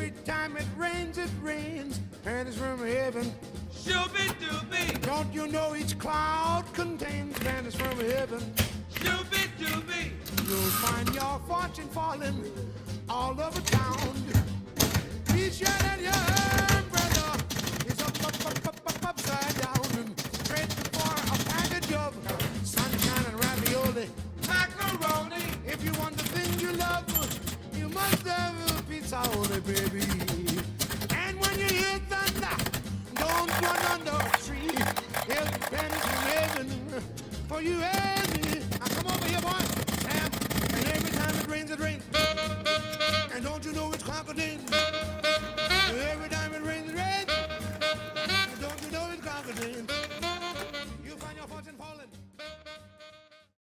Every time it rains, and it's from heaven. Shooby-dooby, Don't you know each cloud contains banners from heaven? shooby-dooby, You'll find your fortune falling all over town. Be sure that your brother is upside down and straight before a package of sunshine and ravioli. macaroni, If you want the thing you love, you must have a pizza only, baby. And when you hear thunder, don't run under a tree. It's been from heaven for you.